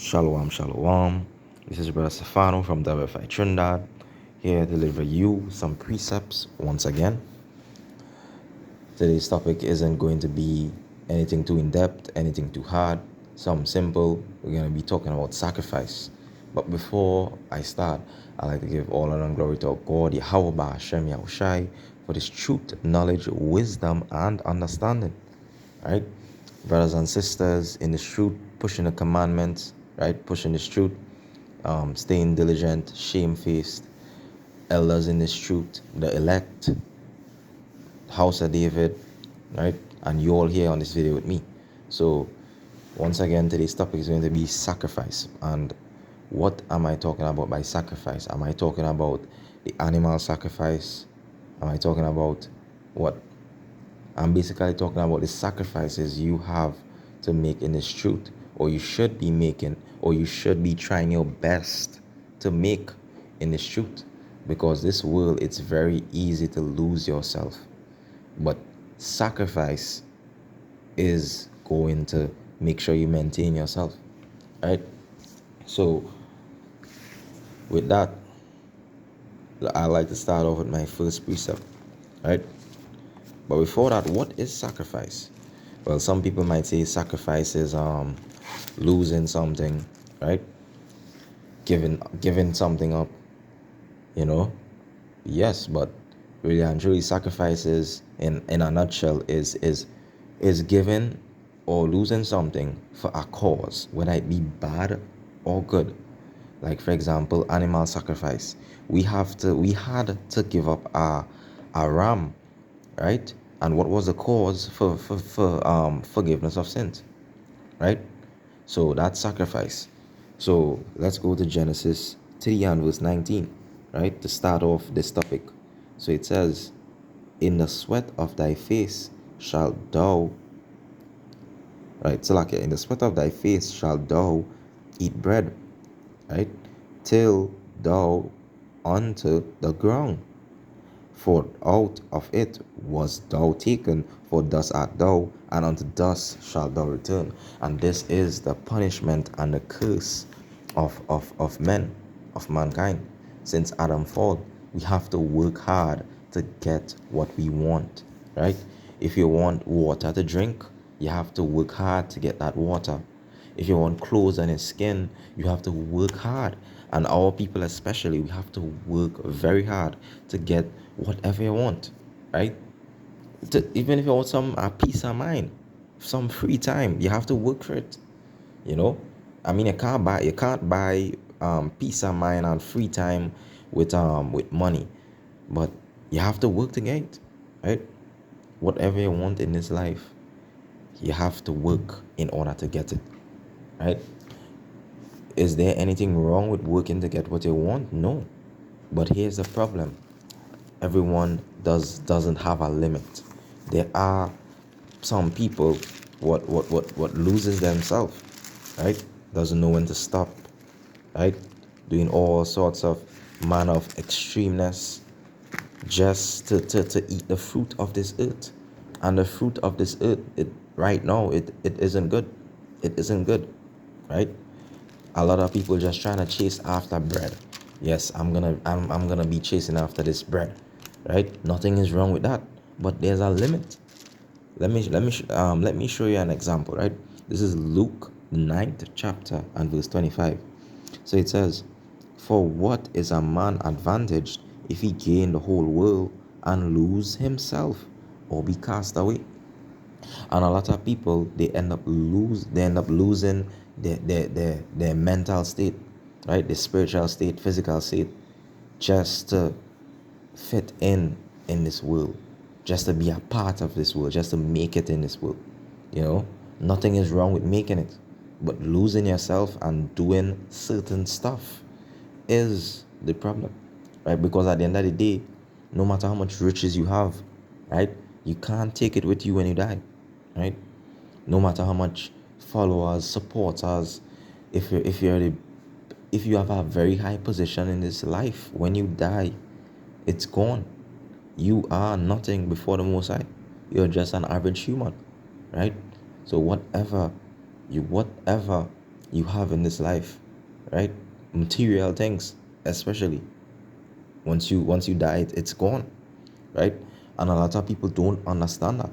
Shalom, shalom. This is Brother Stefano from WFI Trinidad, here to deliver you some precepts once again. Today's topic isn't going to be anything too in-depth, anything too hard, something simple. We're going to be talking about sacrifice. But before I start, I'd like to give all honor and glory to our God, YAHAWAH BAHASHAM YAHAWASHI, for this truth, knowledge, wisdom, and understanding. Right? Brothers and sisters in this truth, pushing the commandments, right? Pushing this truth, staying diligent, shamefaced, elders in this truth, the elect, house of David, right? And you all here on this video with me. So once again, today's topic is going to be sacrifice. And what am I talking about by sacrifice? Am I talking about the animal sacrifice? Am I talking about what? I'm basically talking about the sacrifices you have to make in this truth, or you should be making, or you should be trying your best to make in this truth. Because this world, it's very easy to lose yourself. But sacrifice is going to make sure you maintain yourself, right? So with that, I like to start off with my first precept, right? But before that, what is sacrifice? Well, some people might say sacrifice is losing something, right? Giving something up, you know? Yes, but really and truly, sacrifice is in a nutshell is giving or losing something for a cause, whether it be bad or good. Like for example, animal sacrifice. We had to give up a ram, right? And what was the cause for forgiveness of sins, right? So that's sacrifice. So let's go to Genesis 3 and verse 19, right? To start off this topic. So it says, in the sweat of thy face shalt thou, right? So like in the sweat of thy face shalt thou eat bread, right? Till thou unto the ground. For out of it was thou taken, for thus art thou, and unto dust shalt thou return. And this is the punishment and the curse of men, of mankind. Since Adam fall, we have to work hard to get what we want, right? If you want water to drink, you have to work hard to get that water. If you want clothes on your skin, you have to work hard. And our people especially, we have to work very hard to get whatever you want, right? Even if you want some peace of mind, some free time, you have to work for it. You know, I mean, you can't buy peace of mind and free time with money, but you have to work to get it, right? Whatever you want in this life, you have to work in order to get it, right? Is there anything wrong with working to get what you want? No. But here's the problem. Everyone doesn't have a limit. There are some people what loses themselves, right? Doesn't know when to stop, right? Doing all sorts of manner of extremeness just to eat the fruit of this earth. And the fruit of this earth, right now, it isn't good. It isn't good, right? A lot of people just trying to chase after bread. Yes, I'm gonna be chasing after this bread, right? Nothing is wrong with that, but there's a limit. Let me show you an example, right? This is Luke 9th chapter and verse 25. So it says, for what is a man advantaged if he gain the whole world and lose himself or be cast away? And a lot of people, they end up losing their mental state, right? The spiritual state, physical state, just to fit in this world, just to be a part of this world, just to make it in this world. You know, nothing is wrong with making it, but losing yourself and doing certain stuff is the problem, right? Because at the end of the day, no matter how much riches you have, right, you can't take it with you when you die, right? No matter how much followers, supporters, if you have a very high position in this life, when you die, it's gone. You are nothing before the Most High. You're just an average human, right? So whatever you have in this life, right? Material things, especially once you die, it's gone, right? And a lot of people don't understand that,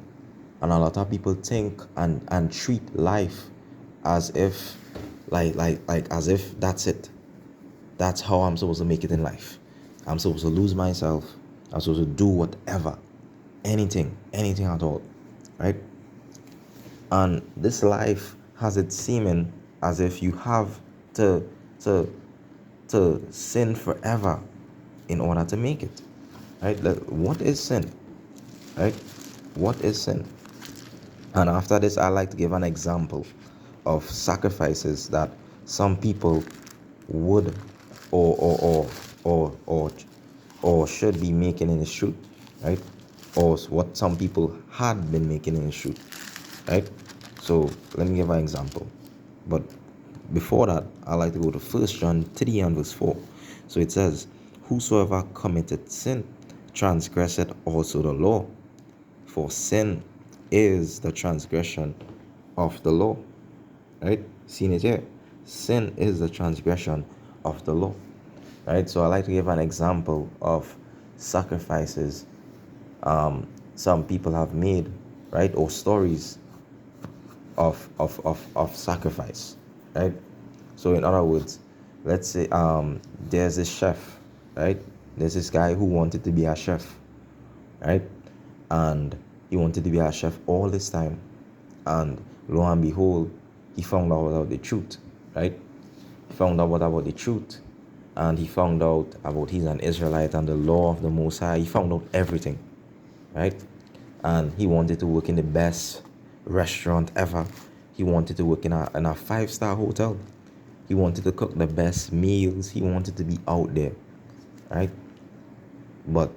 and a lot of people think and treat life as if like as if that's it. That's how I'm supposed to make it in life. I'm supposed to lose myself. I'm supposed to do whatever, anything at all, right? And this life has it seeming as if you have to to to sin forever in order to make it, right? What is sin, right? What is sin? And after this, I like to give an example of sacrifices that some people would or or or or or, or should be making in the truth, right? Or what some people had been making in the truth, right? So let me give an example. But before that, I like to go to 1 John 3 and verse 4. So it says, "Whosoever committed sin transgresseth also the law, for sin is the transgression of the law." Right? Seen it here. Sin is the transgression of the law. Right? So I like to give an example of sacrifices some people have made, right? Or stories of sacrifice. Right? So in other words, let's say there's a chef, right? There's this guy who wanted to be a chef, right? And he wanted to be a chef all this time, and lo and behold, he found out about the truth, right? He found out about the truth, and he found out about he's an Israelite and the law of the Most High. He found out everything, right? And he wanted to work in the best restaurant ever. He wanted to work in a 5-star hotel. He wanted to cook the best meals. He wanted to be out there, right? But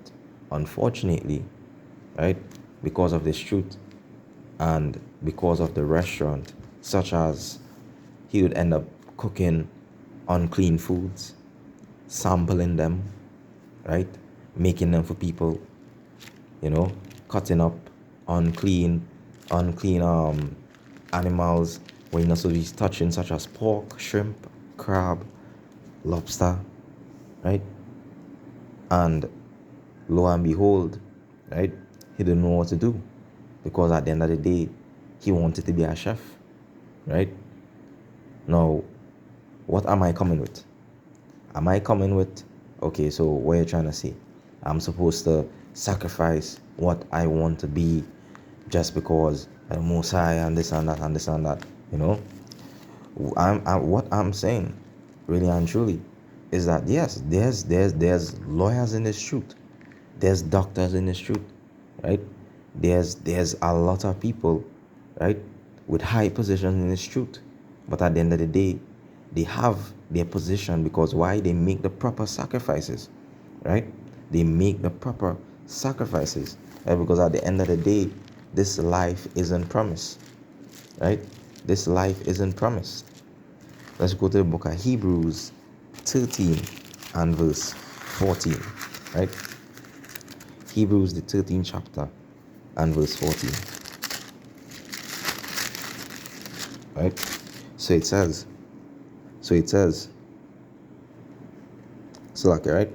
unfortunately, right, because of this truth and because of the restaurant, such as he would end up cooking unclean foods, sampling them, right, making them for people, cutting up unclean animals where you're not supposed to be touching, such as pork, shrimp, crab, lobster, right? And lo and behold, right, he didn't know what to do, because at the end of the day, he wanted to be a chef, right? Now, what am I coming with? Am I coming with, okay, so what are you trying to say? I'm supposed to sacrifice what I want to be just because I'm Most High and this and that and this and that, what I'm saying, really and truly, is that yes, there's lawyers in this truth. There's doctors in this truth, right? There's a lot of people, right, with high positions in this truth. But at the end of the day, they have their position because why? They make the proper sacrifices, right? They make the proper sacrifices, right? Because at the end of the day, this life isn't promised, right? This life isn't promised. Let's go to the book of Hebrews 13 and verse 14, right? Hebrews, the 13th chapter and verse 14, right? So it says, right?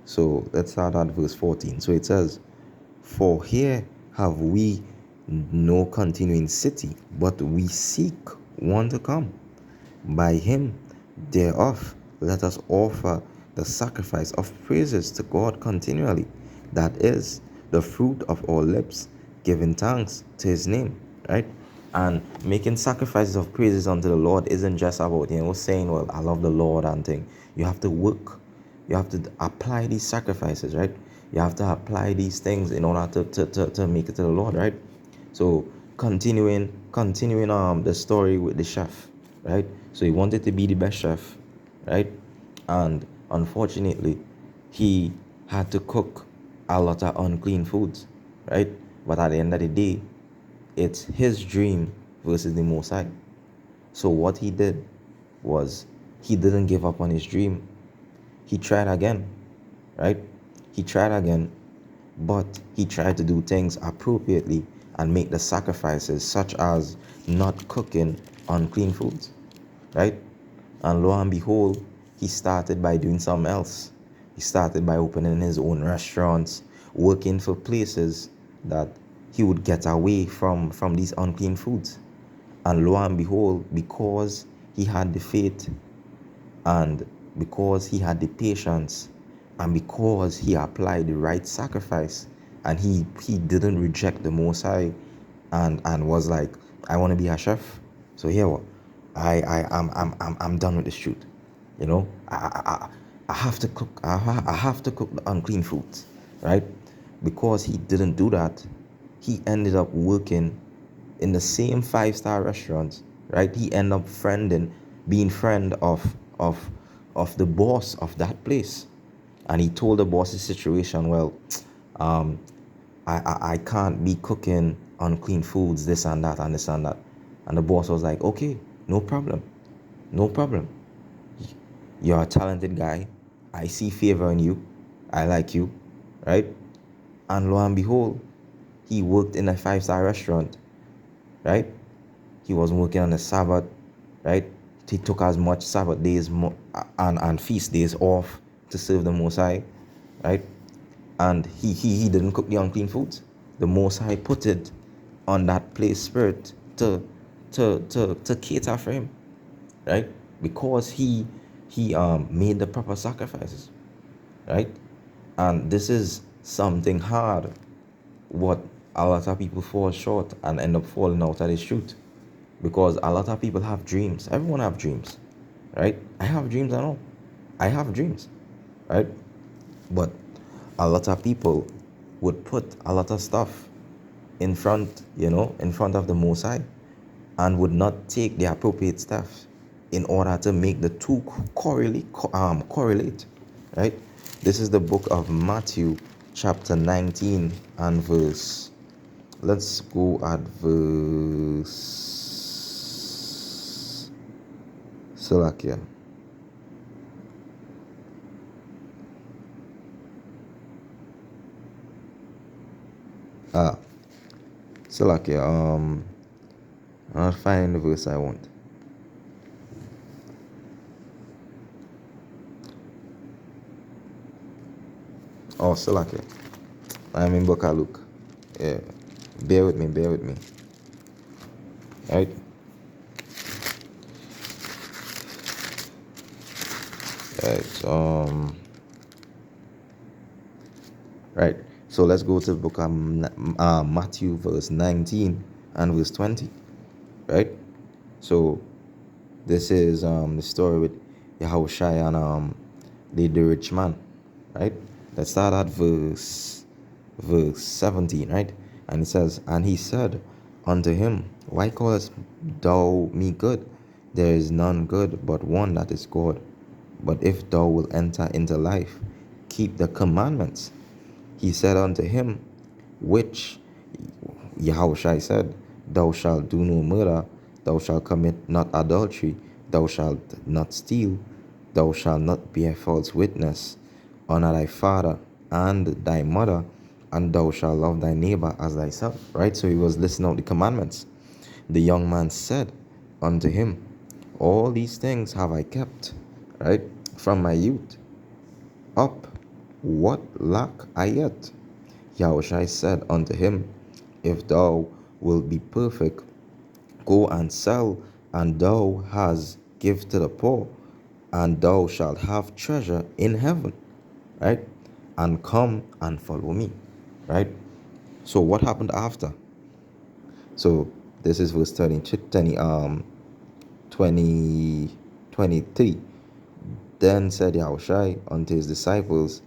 So let's start at verse 14. So it says, "For here have we no continuing city, but we seek one to come. By him thereof let us offer the sacrifice of praises to God continually, that is the fruit of our lips, giving thanks to his name," right? And making sacrifices of praises unto the Lord isn't just about, saying, well, I love the Lord and thing. You have to work. You have to apply these sacrifices, right? You have to apply these things in order to make it to the Lord, right? So continuing the story with the chef, right? So he wanted to be the best chef, right? And unfortunately, he had to cook a lot of unclean foods, right? But at the end of the day, it's his dream versus the Most High. So what he did was he didn't give up on his dream. He tried again, right? He tried again, but he tried to do things appropriately and make the sacrifices, such as not cooking unclean foods, right? And lo and behold, he started by doing something else. He started by opening his own restaurants, working for places that he would get away from these unclean foods. And lo and behold, because he had the faith, and because he had the patience, and because he applied the right sacrifice, and he didn't reject the Most High, and was like, I want to be a chef. So here what, I'm done with this shoot. You know, I have to cook. I have to cook the unclean foods, right? Because he didn't do that, he ended up working in the same five-star restaurant, right? He ended up being friend of the boss of that place, and he told the boss his situation. Well, um, I can't be cooking unclean foods, this and that, and this and that. And the boss was like, okay, no problem, no problem. You're a talented guy. I see favor in you. I like you, right? And lo and behold, he worked in a five-star restaurant, right? He wasn't working on the Sabbath, right? He took as much Sabbath days and feast days off to serve the Most High, right? And he didn't cook the unclean foods. The Most High put it on that place spirit to cater for him, right? Because he made the proper sacrifices, right? And this is something hard, what a lot of people fall short and end up falling out of this truth. Because a lot of people have dreams. Everyone have dreams, right? I have dreams, I know. I have dreams, right? But a lot of people would put a lot of stuff in front, in front of the Most High, and would not take the appropriate steps in order to make the two correlate, right? This is the book of Matthew, chapter 19 and verse. Let's go at verse. Salakia. Salakia. I'll find the verse I want. Oh, Salakia. I'm in Book of Luke. Yeah. Bear with me. Right? Right. Right. So let's go to the book of Matthew, verse 19 and verse 20. Right? So this is the story with Yahawashi and the rich man. Right? Let's start at verse 17, right? And it says, and he said unto him, why callest thou me good? There is none good but one, that is God. But if thou wilt enter into life, keep the commandments. He said unto him, which Yahushua said, thou shalt do no murder, thou shalt commit not adultery, thou shalt not steal, thou shalt not bear false witness, honor thy father and thy mother, and thou shalt love thy neighbor as thyself. Right? So he was listing out the commandments. The young man said unto him, all these things have I kept, right, from my youth up. What lack I yet? Yahushua said unto him, if thou wilt be perfect, go and sell, and thou hast give to the poor, and thou shalt have treasure in heaven, right? And come and follow me, right? So what happened after? So this is verse 23. Then said Yahushua unto his disciples,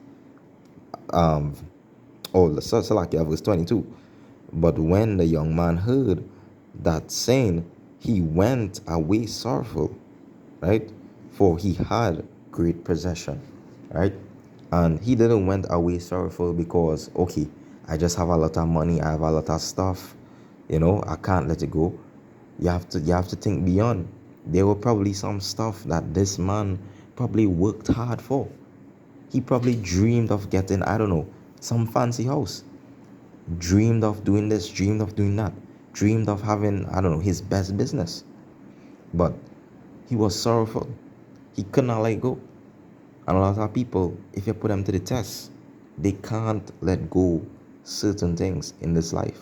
Salakia, verse 22. But when the young man heard that saying, he went away sorrowful, right? For he had great possession, right? And he didn't went away sorrowful because, okay, I just have a lot of money, I have a lot of stuff, I can't let it go. You have to think beyond. There were probably some stuff that this man probably worked hard for. He probably dreamed of getting, I don't know, some fancy house. Dreamed of doing this, dreamed of doing that. Dreamed of having, I don't know, his best business. But he was sorrowful. He could not let go. And a lot of people, if you put them to the test, they can't let go certain things in this life,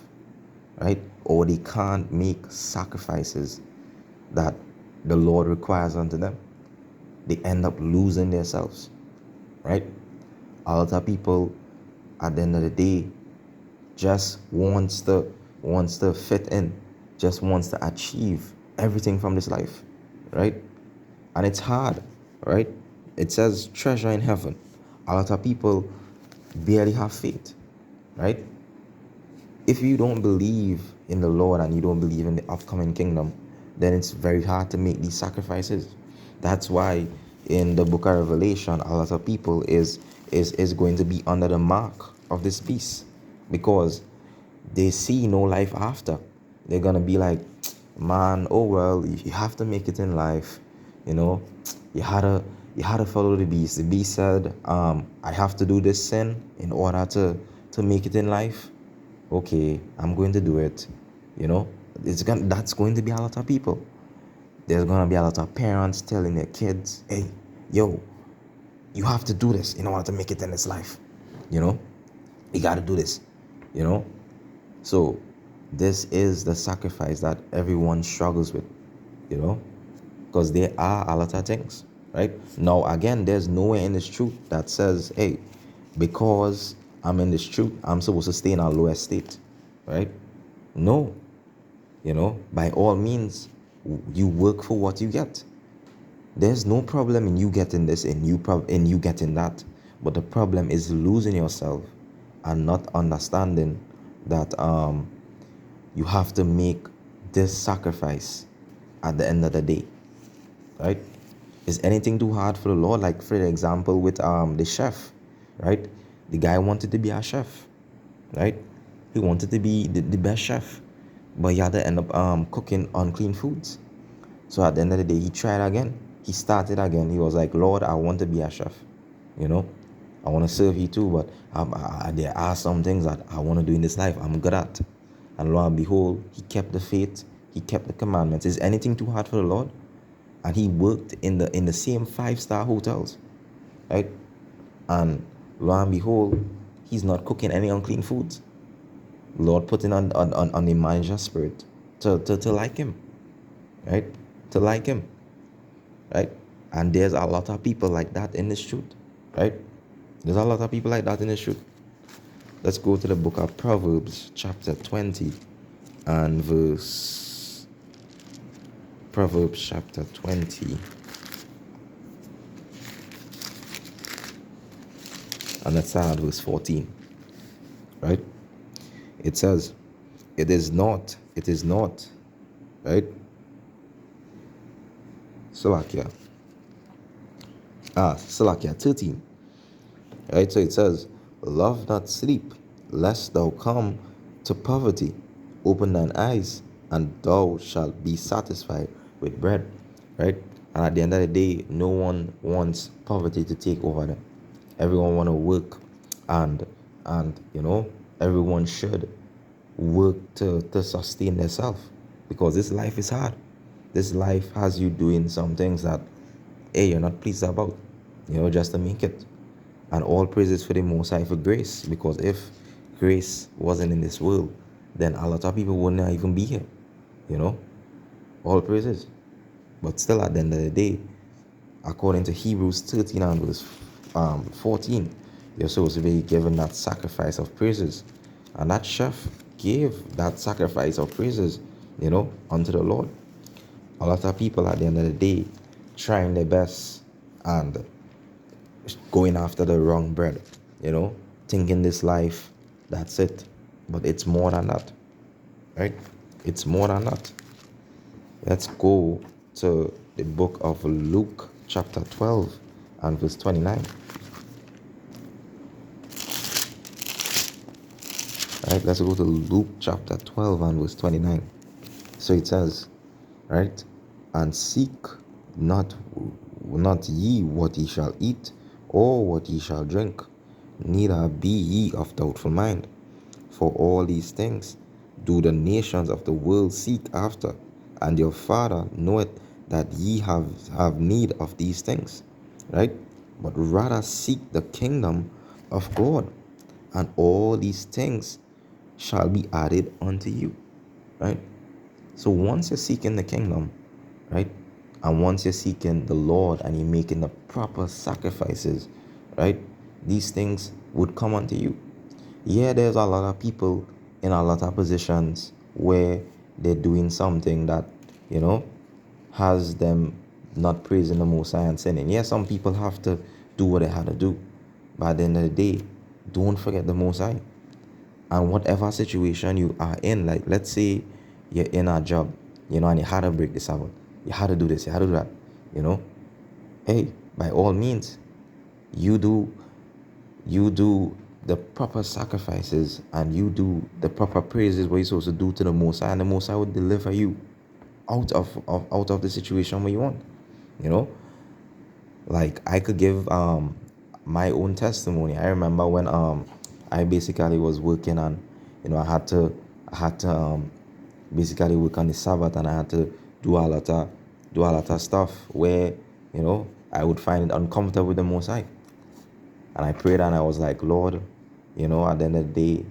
right? Or they can't make sacrifices that the Lord requires unto them. They end up losing themselves, right? A lot of people, at the end of the day, just wants to fit in, just wants to achieve everything from this life, right? And it's hard, right? It says treasure in heaven. A lot of people barely have faith, right? If you don't believe in the Lord and you don't believe in the upcoming kingdom, then it's very hard to make these sacrifices. That's why in the book of Revelation, a lot of people is going to be under the mark of this beast, because they see no life after. They're gonna be like, man, oh well, you have to make it in life, you know. You had to follow the beast. The beast said, I have to do this sin in order to make it in life. Okay, I'm going to do it. You know, that's going to be a lot of people. There's gonna be a lot of parents telling their kids, hey, yo, you have to do this in order to make it in this life. You know, you got to do this. You know, so this is the sacrifice that everyone struggles with. You know, because there are a lot of things, right? Now, again, there's nowhere in this truth that says, hey, because I'm in this truth, I'm supposed to stay in a lower state, right? No, by all means, you work for what you get. There's no problem in you getting this and you getting that, but the problem is losing yourself and not understanding that you have to make this sacrifice at the end of the day, right? Is anything too hard for the Lord? Like, for example, with the chef, right? The guy wanted to be a chef, right? He wanted to be the best chef, but he had to end up cooking unclean foods. So at the end of the day, he tried again. He started again. He was like, Lord, I want to be a chef. I want to serve you too, but there are some things that I want to do in this life I'm good at. And lo and behold, he kept the faith. He kept the commandments. Is anything too hard for the Lord? And he worked in the same 5-star hotels, right? And lo and behold, he's not cooking any unclean foods. Lord put in on the manager spirit to like him, right? To like him, right? And there's a lot of people like that in this truth, right? There's a lot of people like that in this truth. Let's go to the book of Proverbs, chapter 20, and verse. Proverbs chapter 20. And let's start at verse 14. Right? It says, it is not, right? Salakia 13. Right? So it says, love not sleep, lest thou come to poverty. Open thine eyes, and thou shalt be satisfied with bread. Right? And at the end of the day, no one wants poverty to take over them. Everyone want to work, and everyone should work to sustain themselves, because this life is hard. This life has you doing some things that, hey, you're not pleased about, just to make it. And all praises for the Most High for grace, because if grace wasn't in this world, then a lot of people wouldn't even be here. All praises. But still, at the end of the day, according to Hebrews 13 and verse 14, you're supposed to be given that sacrifice of praises. And that chef gave that sacrifice of praises, unto the Lord. A lot of people at the end of the day trying their best and going after the wrong bread, thinking this life, that's it. But it's more than that, right? It's more than that. Let's go to the book of Luke, chapter 12 and verse 29. Right, let's go to Luke chapter 12 and verse 29. So it says, right, and seek not ye what ye shall eat, or what ye shall drink, neither be ye of doubtful mind. For all these things do the nations of the world seek after, and your Father knoweth that ye have need of these things, right? But rather seek the kingdom of God, and all these things shall be added unto you, right? So once you're seeking the kingdom, right, and once you're seeking the Lord and you're making the proper sacrifices, right, these things would come unto you. Yeah, there's a lot of people in a lot of positions where they're doing something that, has them not praising the Most High and sinning. Yeah, some people have to do what they had to do. But at the end of the day, don't forget the Most High. And whatever situation you are in, like let's say you're in a job, and you had to break the Sabbath. You had to do this, you had to do that, you know. Hey, by all means, you do the proper sacrifices and you do the proper praises what you're supposed to do to the Most High, and the Most High will deliver you out of the situation where you want. You know, like I could give my own testimony. I remember when I basically was working on, I had to basically work on the Sabbath, and I had to do a lot of stuff where I would find it uncomfortable with the Most High. And I prayed and I was like, Lord, at the end of the day,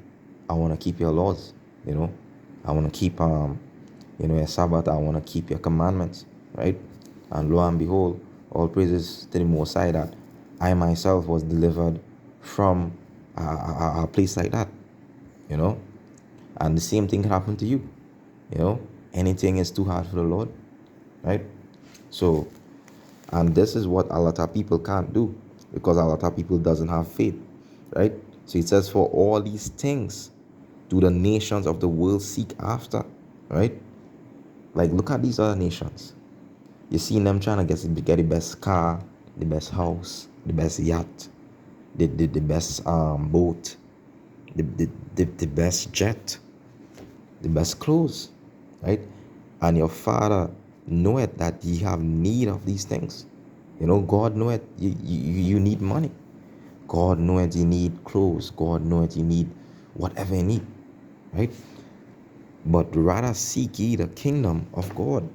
I want to keep your laws, I want to keep, your Sabbath. I want to keep your commandments, right? And lo and behold, all praises to the Most High that I myself was delivered from a place like that, you know? And the same thing can happen to you, Anything is too hard for the Lord, right? So, and this is what a lot of people can't do, because a lot of people doesn't have faith, right? So it says, for all these things do the nations of the world seek after, right? Like, look at these other nations. You see them trying to get the best car, the best house, the best yacht, the best boat, the best jet, the best clothes, right? And your Father knoweth that ye have need of these things. God knoweth you need money. God knoweth you need clothes. God knoweth you need whatever you need, right? But rather seek ye the kingdom of God,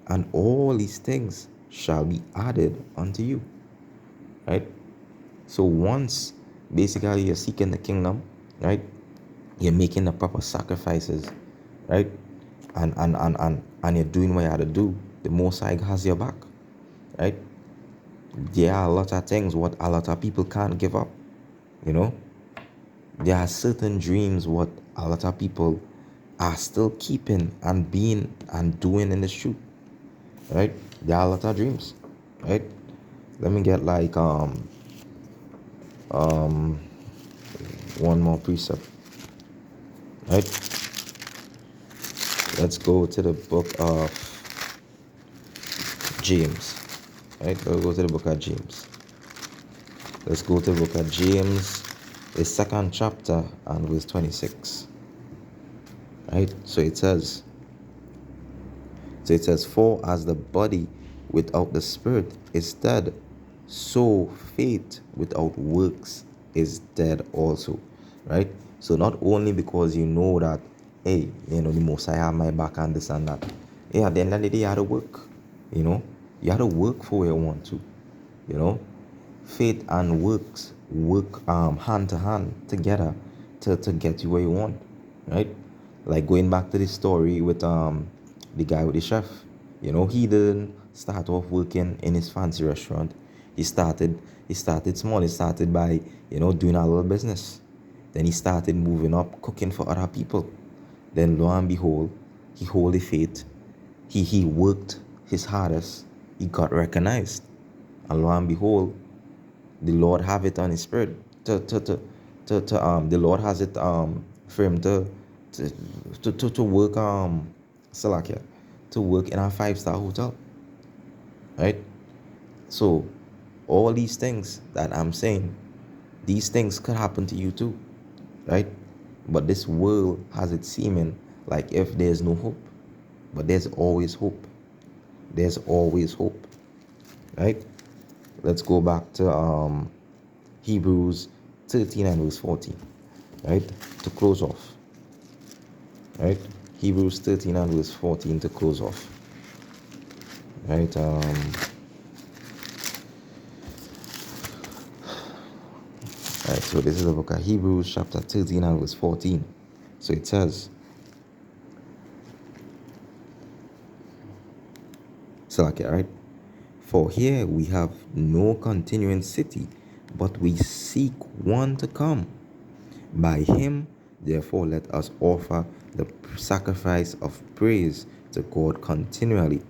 and all these things shall be added unto you, right? So once basically you're seeking the kingdom, right, you're making the proper sacrifices, right, and you're doing what you have to do, the Most High has your back, right? There are a lot of things what a lot of people can't give up, there are certain dreams what a lot of people are still keeping and being and doing in the truth, right? There are a lot of dreams, right? Let me get like one more precept, right? Let's go to the book of James, right? Let's go to the book of James. Let's go to the book of James, the second chapter and verse 26, right? So it says, for as the body without the spirit is dead, so faith without works is dead also, right? So not only because you know that, hey, the Most High have my back and this and that. Yeah, at the end of the day, you have to work, you have to work for where you want to, Faith and works work hand to hand together to get you where you want, right? Like going back to the story with the guy with the chef. He didn't start off working in his fancy restaurant. He started small. He started by, doing a little business. Then he started moving up, cooking for other people. Then lo and behold, he hold the faith. He worked his hardest. He got recognized. And lo and behold, the Lord have it on his spirit the Lord has it for him to work Salakia, to work in a 5-star hotel, right? So all these things that I'm saying, these things could happen to you too, right? But this world has it seeming like if there's no hope, but there's always hope. There's always hope, right? Let's go back to Hebrews 13 and verse 14, right? To close off, right? Hebrews 13 and verse 14 to close off, Right? Right, so this is the book of Hebrews, chapter 13 and verse 14. So it says, right? For here we have no continuing city, but we seek one to come. By him, therefore, let us offer the sacrifice of praise to God continually,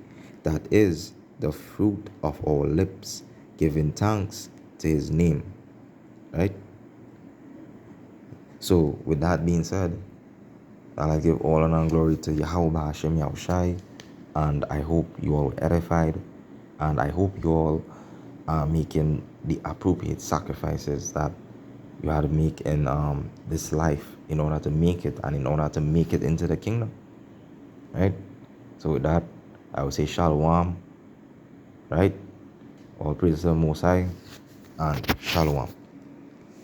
that is the fruit of our lips, giving thanks to his name. Right? So, with that being said, I give all honor and glory to YAHAWAH BAHASHAM YAHAWASHI, and I hope you all were edified, and I hope you all are making the appropriate sacrifices that you had to make in this life in order to make it, and in order to make it into the kingdom. Right? So with that, I would say shalom. Right? All praise to the Most High, and shalom.